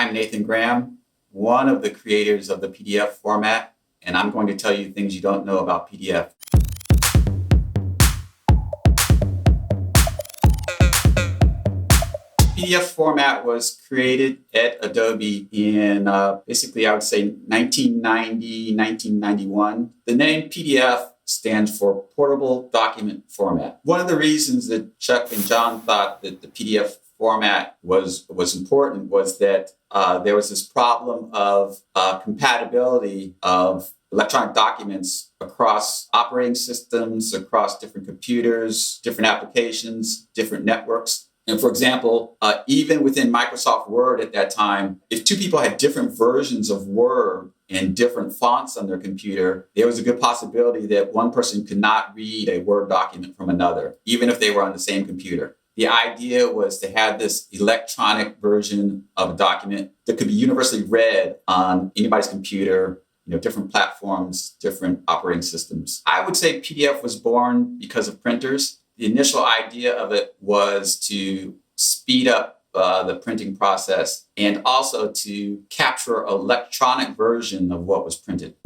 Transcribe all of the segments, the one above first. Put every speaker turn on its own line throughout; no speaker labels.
I'm Nathan Graham, one of the creators of the PDF format, and I'm going to tell you things you don't know about PDF. PDF format was created at Adobe in basically, I would say 1990, 1991. The name PDF stands for Portable Document Format. One of the reasons that Chuck and John thought that the PDF format was important was that there was this problem of compatibility of electronic documents across operating systems, across different computers, different applications, different networks. And for example, even within Microsoft Word at that time, if two people had different versions of Word and different fonts on their computer, there was a good possibility that one person could not read a Word document from another, even if they were on the same computer. The idea was to have this electronic version of a document that could be universally read on anybody's computer, different platforms, different operating systems. I would say PDF was born because of printers. The initial idea of it was to speed up the printing process and also to capture an electronic version of what was printed.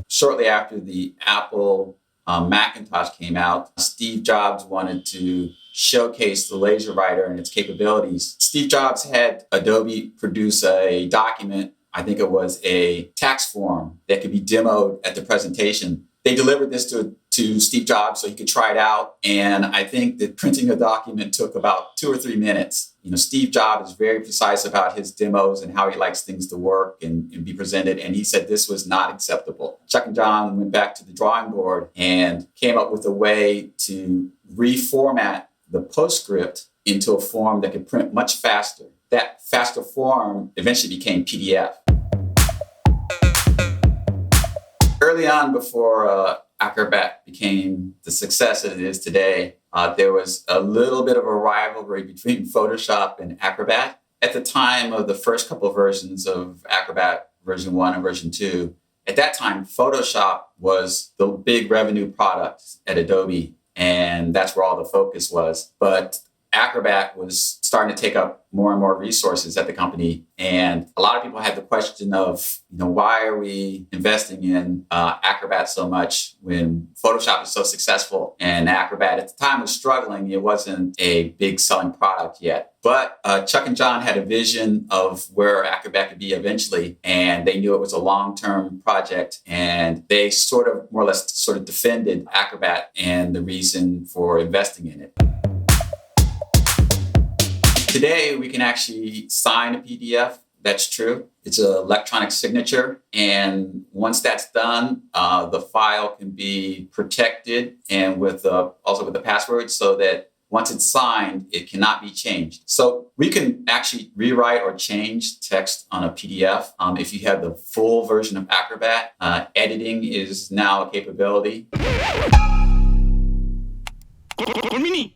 Shortly after the Apple Macintosh came out, Steve Jobs wanted to showcase the laser writer and its capabilities. Steve Jobs had Adobe produce a document, I think it was a tax form that could be demoed at the presentation. They delivered this to Steve Jobs so he could try it out. And I think that printing a document took about 2 or 3 minutes. Steve Jobs is very precise about his demos and how he likes things to work and be presented. And he said this was not acceptable. Chuck and John went back to the drawing board and came up with a way to reformat the PostScript into a form that could print much faster. That faster form eventually became PDF. Early on, before Acrobat became the success that it is today, there was a little bit of a rivalry between Photoshop and Acrobat. At the time of the first couple of versions of Acrobat, version 1 and version 2, at that time, Photoshop was the big revenue product at Adobe, and that's where all the focus was. But Acrobat was starting to take up more and more resources at the company. And a lot of people had the question of, why are we investing in Acrobat so much when Photoshop is so successful? And Acrobat at the time was struggling. It wasn't a big selling product yet. But Chuck and John had a vision of where Acrobat could be eventually. And they knew it was a long-term project. And they more or less defended Acrobat and the reason for investing in it. Today, we can actually sign a PDF. That's true. It's an electronic signature. And once that's done, the file can be protected and also with a password so that once it's signed, it cannot be changed. So we can actually rewrite or change text on a PDF. If you have the full version of Acrobat, editing is now a capability.
Konbini.